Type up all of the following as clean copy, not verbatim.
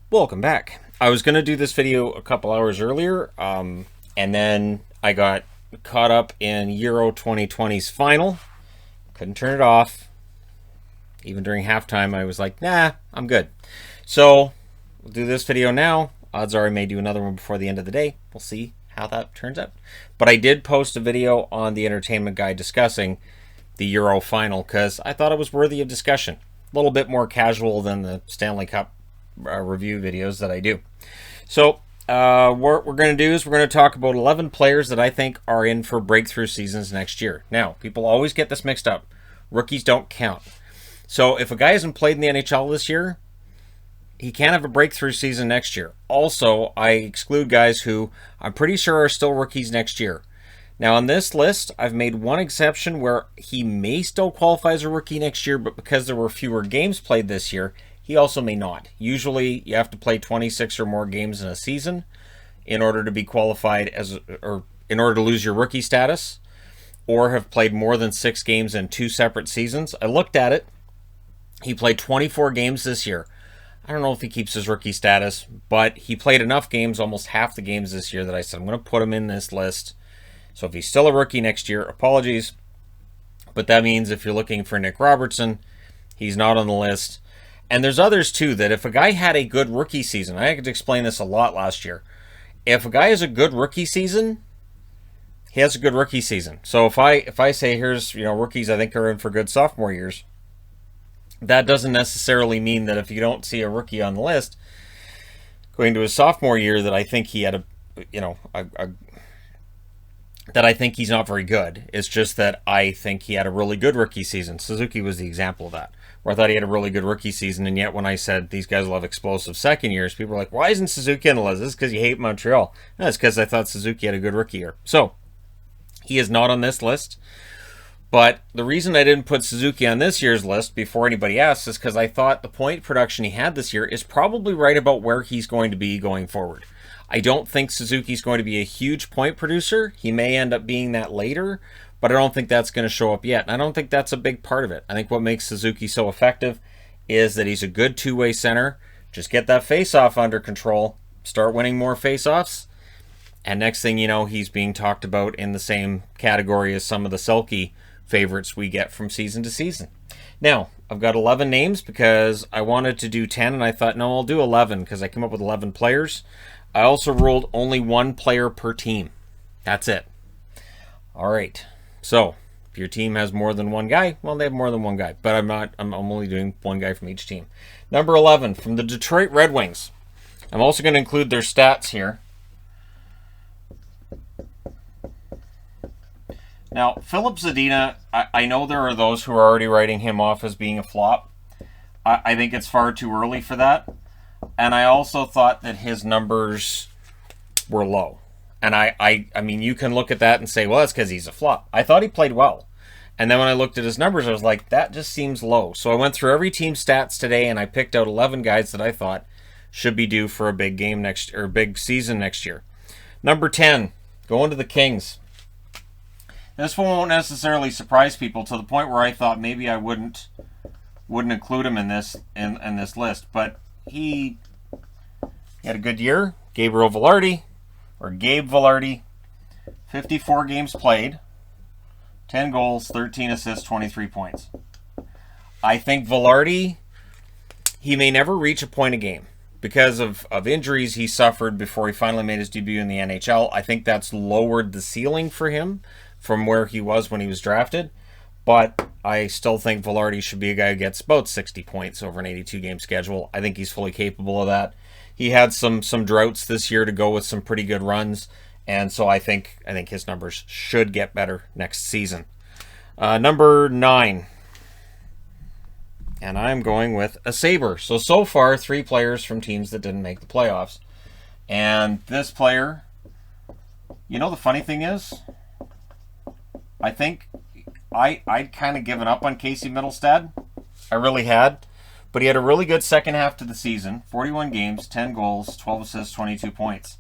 Welcome back. I was going to do this video a couple hours earlier, and then I got caught up in Euro 2020's final. Couldn't turn it off. Even during halftime, I was like, nah, I'm good. So, we'll do this video now. Odds are I may do another one before the end of the day. We'll see how that turns out. But I did post a video on the Entertainment Guy discussing the Euro final because I thought it was worthy of discussion. A little bit more casual than the Stanley Cup review videos that I do. So what we're going to do is we're going to talk about 11 players that I think are in for breakthrough seasons next year. Now, people always get this mixed up. Rookies don't count. So if a guy hasn't played in the NHL this year, he can't have a breakthrough season next year. Also, I exclude guys who I'm pretty sure are still rookies next year. Now, on this list, I've made one exception where he may still qualify as a rookie next year, but because there were fewer games played this year, he also may not. Usually, you have to play 26 or more games in a season in order to be qualified or in order to lose your rookie status, or have played more than 6 games in 2 separate seasons. I looked at it. He played 24 games this year. I don't know if he keeps his rookie status, but he played enough games, almost half the games this year, that I said I'm going to put him in this list. So if he's still a rookie next year, apologies. But that means if you're looking for Nick Robertson, he's not on the list. And there's others too, that if a guy had a good rookie season, I could explain this a lot last year. If a guy has a good rookie season, he has a good rookie season. So if I say here's, rookies I think are in for good sophomore years, that doesn't necessarily mean that if you don't see a rookie on the list going to his sophomore year that I think he had that I think he's not very good. It's just that I think he had a really good rookie season. Suzuki was the example of that, where I thought he had a really good rookie season, and yet when I said these guys will have explosive second years, people were like, why isn't Suzuki on the list? Is this because you hate Montreal? No, it's because I thought Suzuki had a good rookie year. So, he is not on this list, but the reason I didn't put Suzuki on this year's list before anybody asks is because I thought the point production he had this year is probably right about where he's going to be going forward. I don't think Suzuki's going to be a huge point producer. He may end up being that later, but I don't think that's going to show up yet. And I don't think that's a big part of it. I think what makes Suzuki so effective is that he's a good two-way center. Just get that face-off under control, start winning more face-offs, and next thing you know, he's being talked about in the same category as some of the Selke favorites we get from season to season. Now, I've got 11 names because I wanted to do 10, and I thought, no, I'll do 11 because I came up with 11 players. I also ruled only one player per team. That's it. All right. So, if your team has more than one guy, well, they have more than one guy. But I'm only doing one guy from each team. Number 11, from the Detroit Red Wings. I'm also going to include their stats here. Now, Philip Zadina, I know there are those who are already writing him off as being a flop. I think it's far too early for that. And I also thought that his numbers were low. And I mean, you can look at that and say, well, that's because he's a flop. I thought he played well. And then when I looked at his numbers, I was like, that just seems low. So I went through every team's stats today, and I picked out 11 guys that I thought should be due for a big game big season next year. Number 10, going to the Kings. This one won't necessarily surprise people to the point where I thought maybe I wouldn't include him in this list, but he had a good year. Gabe Vilardi, 54 games played, 10 goals, 13 assists, 23 points. I think Vilardi, he may never reach a point a game because of injuries he suffered before he finally made his debut in the NHL. I think that's lowered the ceiling for him from where he was when he was drafted. But I still think Vilardi should be a guy who gets about 60 points over an 82-game schedule. I think he's fully capable of that. He had some droughts this year to go with some pretty good runs, and so I think his numbers should get better next season. Number 9, and I'm going with a Sabre. So far, 3 players from teams that didn't make the playoffs. And this player, the funny thing is, I think I'd kind of given up on Casey Mittelstadt. I really had. But he had a really good second half to the season. 41 games, 10 goals, 12 assists, 22 points.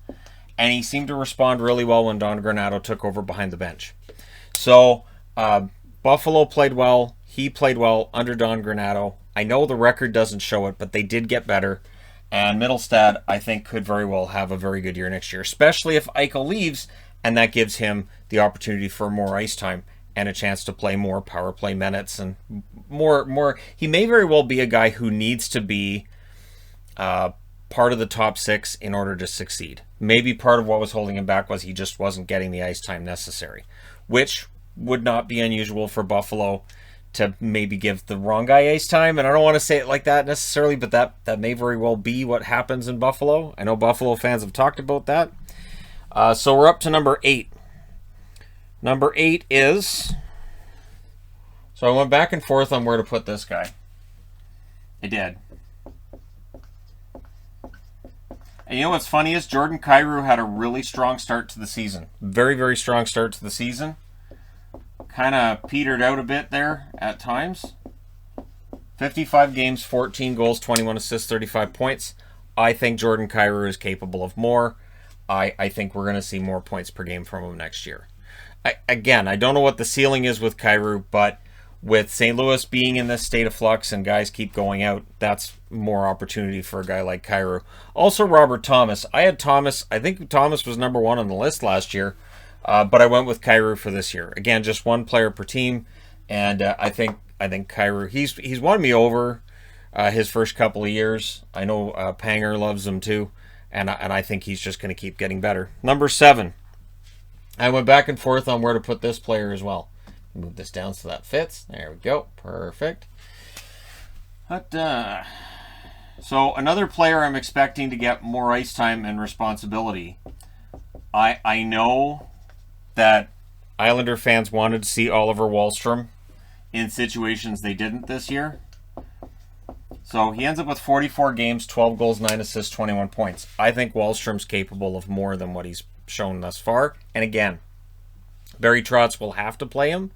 And he seemed to respond really well when Don Granato took over behind the bench. So, Buffalo played well. He played well under Don Granato. I know the record doesn't show it, but they did get better. And Middlestad, I think, could very well have a very good year next year, especially if Eichel leaves, and that gives him the opportunity for more ice time and a chance to play more power play minutes and more. He may very well be a guy who needs to be part of the top 6 in order to succeed. Maybe part of what was holding him back was he just wasn't getting the ice time necessary, which would not be unusual for Buffalo to maybe give the wrong guy ice time. And I don't want to say it like that necessarily, but that may very well be what happens in Buffalo. I know Buffalo fans have talked about that. So we're up to number 8. Number 8 is... So I went back and forth on where to put this guy. I did. And you know what's funny is Jordan Kyrou had a really strong start to the season. Very, very strong start to the season. Kind of petered out a bit there at times. 55 games, 14 goals, 21 assists, 35 points. I think Jordan Kyrou is capable of more. I think we're going to see more points per game from him next year. Again, I don't know what the ceiling is with Kyrou, but with St. Louis being in this state of flux and guys keep going out, that's more opportunity for a guy like Kyrou. Also, Robert Thomas. I had Thomas. I think Thomas was number 1 on the list last year, but I went with Kyrou for this year. Again, just one player per team, and I think Kyrou. He's won me over his first couple of years. I know Panger loves him too, and I think he's just going to keep getting better. Number 7. I went back and forth on where to put this player as well. Move this down so that fits. There we go. Perfect. But, so another player I'm expecting to get more ice time and responsibility. I know that Islander fans wanted to see Oliver Wahlstrom in situations they didn't this year. So he ends up with 44 games, 12 goals, 9 assists, 21 points. I think Wahlstrom's capable of more than what he's shown thus far. And again, Barry Trotz will have to play him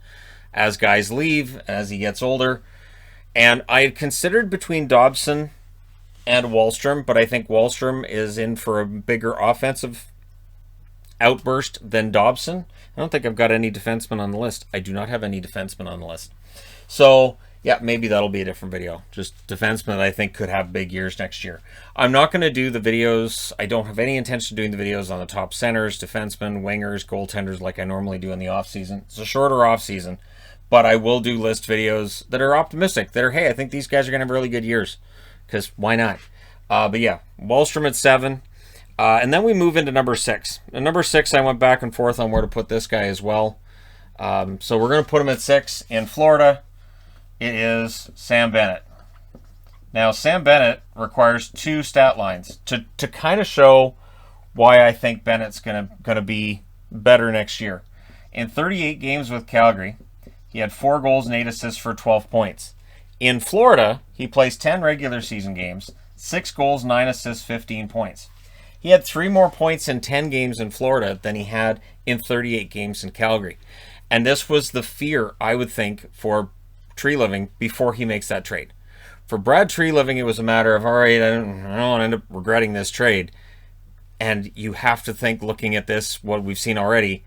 as guys leave, as he gets older. And I had considered between Dobson and Wahlstrom, but I think Wahlstrom is in for a bigger offensive outburst than Dobson. I don't think I've got any defensemen on the list. I do not have any defensemen on the list. So, yeah, maybe that'll be a different video. Just defensemen that I think could have big years next year. I'm not going to do the videos. I don't have any intention of doing the videos on the top centers, defensemen, wingers, goaltenders like I normally do in the offseason. It's a shorter offseason, but I will do list videos that are optimistic, that are, hey, I think these guys are going to have really good years, because why not? But yeah, Wahlstrom at 7. And then we move into number 6. And number 6, I went back and forth on where to put this guy as well. So we're going to put him at 6 in Florida. It is Sam Bennett. Now, Sam Bennett requires 2 stat lines to kind of show why I think Bennett's going to be better next year. In 38 games with Calgary, he had 4 goals and 8 assists for 12 points. In Florida, he plays 10 regular season games, 6 goals, 9 assists, 15 points. He had 3 more points in 10 games in Florida than he had in 38 games in Calgary. And this was the fear, I would think, for Tree Living before he makes that trade. For Brad Tree Living, it was a matter of, all right, I don't want to end up regretting this trade. And you have to think, looking at this, what we've seen already,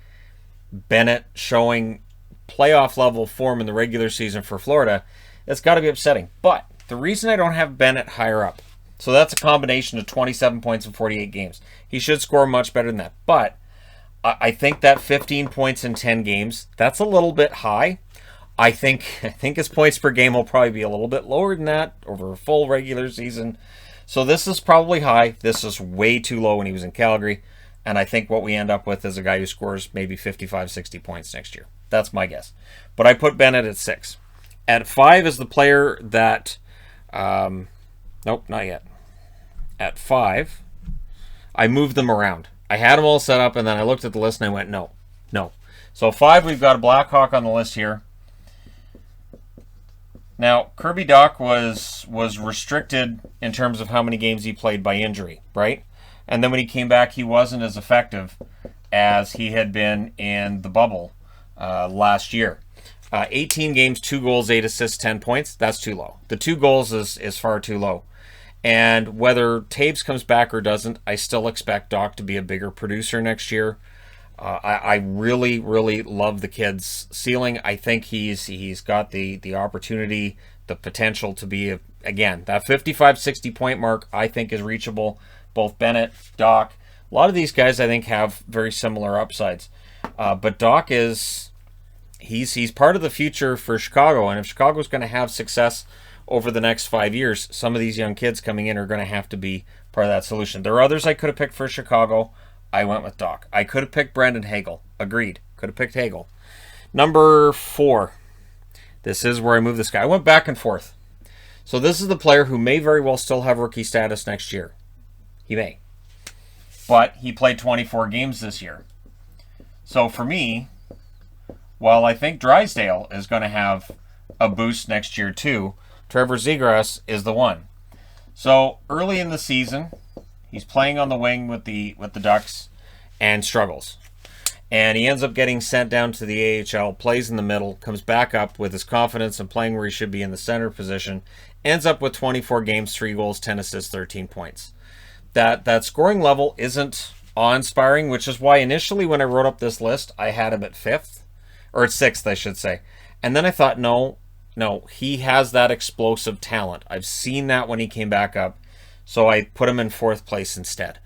Bennett showing playoff level form in the regular season for Florida, that's got to be upsetting. But the reason I don't have Bennett higher up, so that's a combination of 27 points in 48 games. He should score much better than that. But I think that 15 points in 10 games, that's a little bit high. I think his points per game will probably be a little bit lower than that over a full regular season. So this is probably high. This is way too low when he was in Calgary. And I think what we end up with is a guy who scores maybe 55, 60 points next year. That's my guess. But I put Bennett at 6. At 5 is the player that... nope, not yet. At 5, I moved them around. I had them all set up, and then I looked at the list and I went, no. So 5, we've got a Blackhawk on the list here. Now, Kirby Dach was restricted in terms of how many games he played by injury, right? And then when he came back, he wasn't as effective as he had been in the bubble last year. 18 games, 2 goals, 8 assists, 10 points. That's too low. The 2 goals is far too low. And whether Taves comes back or doesn't, I still expect Dach to be a bigger producer next year. I really, really love the kid's ceiling. I think he's got the opportunity the potential to be, again, that 55-60 point mark I think is reachable. Both Bennett, Doc, a lot of these guys I think have very similar upsides. But Doc is, he's part of the future for Chicago, and if Chicago's going to have success over the next 5 years, some of these young kids coming in are going to have to be part of that solution. There are others I could have picked for Chicago. I went with Doc. I could have picked Brendan Hagel. Agreed. Could have picked Hagel. Number 4. This is where I move this guy. I went back and forth. So this is the player who may very well still have rookie status next year. He may. But he played 24 games this year. So for me, while I think Drysdale is going to have a boost next year too, Trevor Zegras is the one. So early in the season, he's playing on the wing with the Ducks and struggles. And he ends up getting sent down to the AHL, plays in the middle, comes back up with his confidence and playing where he should be in the center position, ends up with 24 games, 3 goals, 10 assists, 13 points. That scoring level isn't awe-inspiring, which is why initially when I wrote up this list, I had him at 5th, or at 6th, I should say. And then I thought, no, he has that explosive talent. I've seen that when he came back up, so I put him in 4th place instead.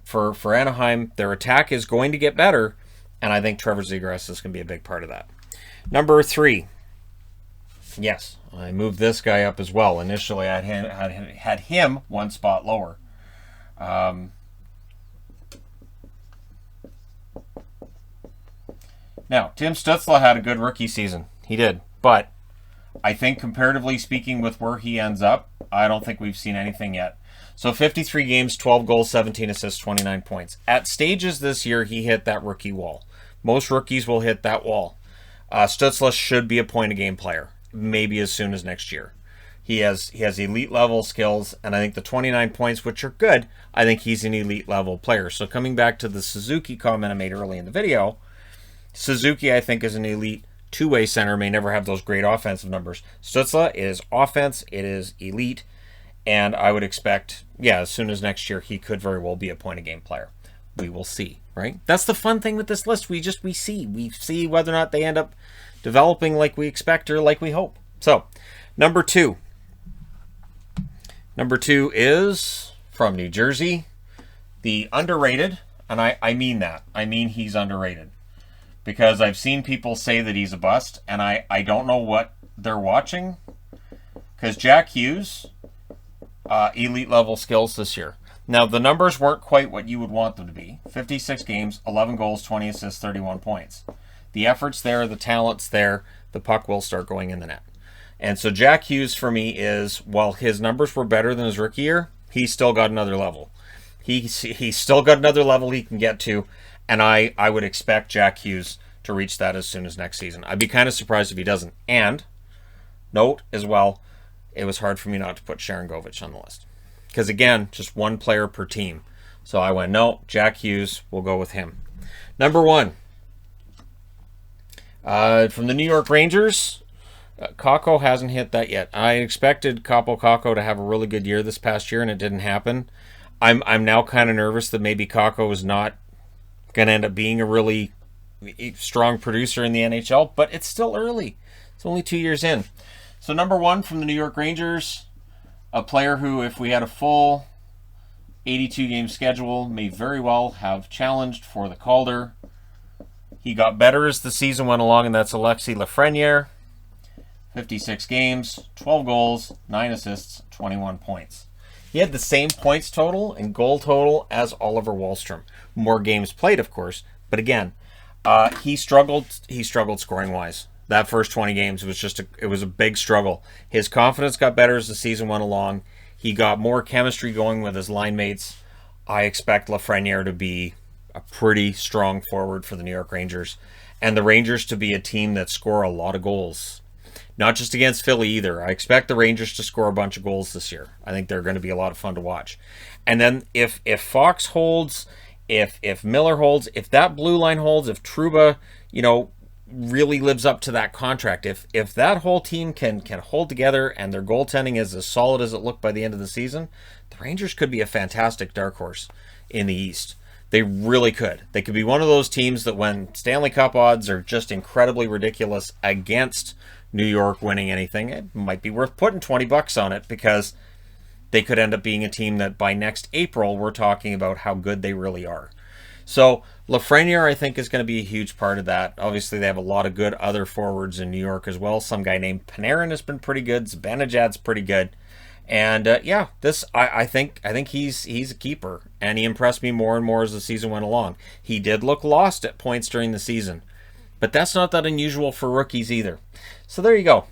For Anaheim, their attack is going to get better, and I think Trevor Zegras is going to be a big part of that. Number 3. Yes, I moved this guy up as well. Initially, I had him 1 spot lower. Now, Tim Stützle had a good rookie season. He did. But I think comparatively speaking with where he ends up, I don't think we've seen anything yet. So 53 games, 12 goals, 17 assists, 29 points. At stages this year, he hit that rookie wall. Most rookies will hit that wall. Stützle should be a point-a-game player, maybe as soon as next year. He has elite level skills, and I think the 29 points, which are good, I think he's an elite level player. So coming back to the Suzuki comment I made early in the video, Suzuki I think is an elite two-way center, may never have those great offensive numbers. Stützle is offense, it is elite, and I would expect, as soon as next year, he could very well be a point-a-game player. We will see, right? That's the fun thing with this list. We see whether or not they end up developing like we expect or like we hope. So, number 2. Number 2 is from New Jersey, the underrated, and I mean that. I mean he's underrated. Because I've seen people say that he's a bust, and I don't know what they're watching. Because Jack Hughes, elite level skills this year. Now, the numbers weren't quite what you would want them to be. 56 games, 11 goals, 20 assists, 31 points. The effort's there, the talent's there, the puck will start going in the net. And so Jack Hughes for me is, while his numbers were better than his rookie year, he's still got another level. He's still got another level he can get to, and I would expect Jack Hughes to reach that as soon as next season. I'd be kind of surprised if he doesn't. And, note as well, it was hard for me not to put Sharon Govich on the list. Because again, just one player per team. So I went, no, Jack Hughes, we'll go with him. Number 1. From the New York Rangers, Kakko hasn't hit that yet. I expected Kaapo Kakko to have a really good year this past year, and it didn't happen. I'm now kind of nervous that maybe Kakko is not going to end up being a really strong producer in the NHL, but it's still early. It's only 2 years in. So number 1 from the New York Rangers, a player who, if we had a full 82-game schedule, may very well have challenged for the Calder. He got better as the season went along, and that's Alexis Lafreniere. 56 games, 12 goals, 9 assists, 21 points. He had the same points total and goal total as Oliver Wahlstrom. More games played, of course, but again, he struggled scoring-wise. That first 20 games was a big struggle. His confidence got better as the season went along. He got more chemistry going with his line mates. I expect Lafreniere to be a pretty strong forward for the New York Rangers, and the Rangers to be a team that score a lot of goals. Not just against Philly either. I expect the Rangers to score a bunch of goals this year. I think they're going to be a lot of fun to watch. And then if Fox holds, if Miller holds, if that blue line holds, if Trouba, really lives up to that contract, if that whole team can hold together and their goaltending is as solid as it looked by the end of the season, the Rangers could be a fantastic dark horse in the East. They really could. They could be one of those teams that when Stanley Cup odds are just incredibly ridiculous against New York winning anything, it might be worth putting $20 on it, because they could end up being a team that by next April we're talking about how good they really are. So Lafreniere, I think, is going to be a huge part of that. Obviously, they have a lot of good other forwards in New York as well. Some guy named Panarin has been pretty good. Zibanejad's pretty good. And yeah, this I think he's a keeper, and he impressed me more and more as the season went along. He did look lost at points during the season, but that's not that unusual for rookies either. So there you go,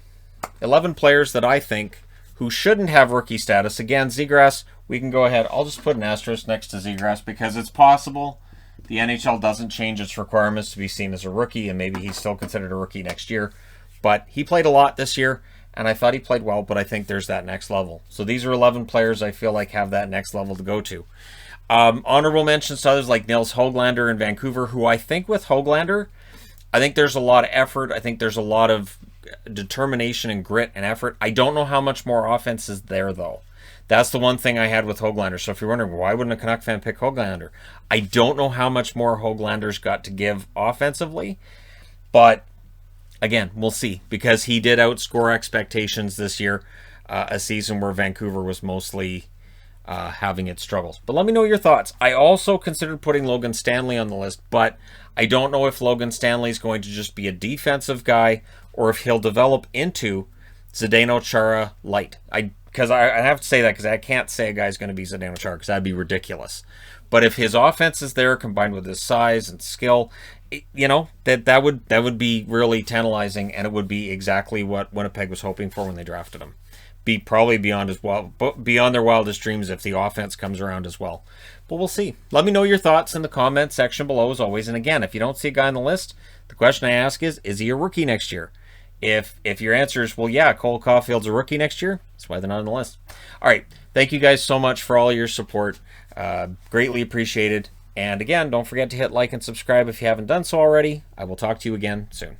11 players that I think who shouldn't have rookie status. Again, Zegras, we can go ahead. I'll just put an asterisk next to Zegras because it's possible the NHL doesn't change its requirements to be seen as a rookie, and maybe he's still considered a rookie next year. But he played a lot this year, and I thought he played well, but I think there's that next level. So these are 11 players I feel like have that next level to go to. Honorable mentions to others like Nils Höglander in Vancouver, who I think with Höglander, I think there's a lot of effort. I think there's a lot of determination and grit and effort. I don't know how much more offense is there, though. That's the one thing I had with Höglander. So if you're wondering, why wouldn't a Canuck fan pick Höglander? I don't know how much more Höglander's got to give offensively, but again, we'll see, because he did outscore expectations this year, a season where Vancouver was mostly having its struggles. But let me know your thoughts. I also considered putting Logan Stanley on the list, but I don't know if Logan Stanley is going to just be a defensive guy or if he'll develop into Zdeno Chara light. Because I have to say that because I can't say a guy's going to be Zdeno Chara, because that'd be ridiculous. But if his offense is there combined with his size and skill, you know, that would be really tantalizing, and it would be exactly what Winnipeg was hoping for when they drafted him. Be probably beyond their wildest dreams if the offense comes around as well. But we'll see. Let me know your thoughts in the comment section below as always. And again, if you don't see a guy on the list, the question I ask is he a rookie next year? If your answer is, well, yeah, Cole Caulfield's a rookie next year, that's why they're not on the list. All right. Thank you guys so much for all your support. Greatly appreciated. And again, don't forget to hit like and subscribe if you haven't done so already. I will talk to you again soon.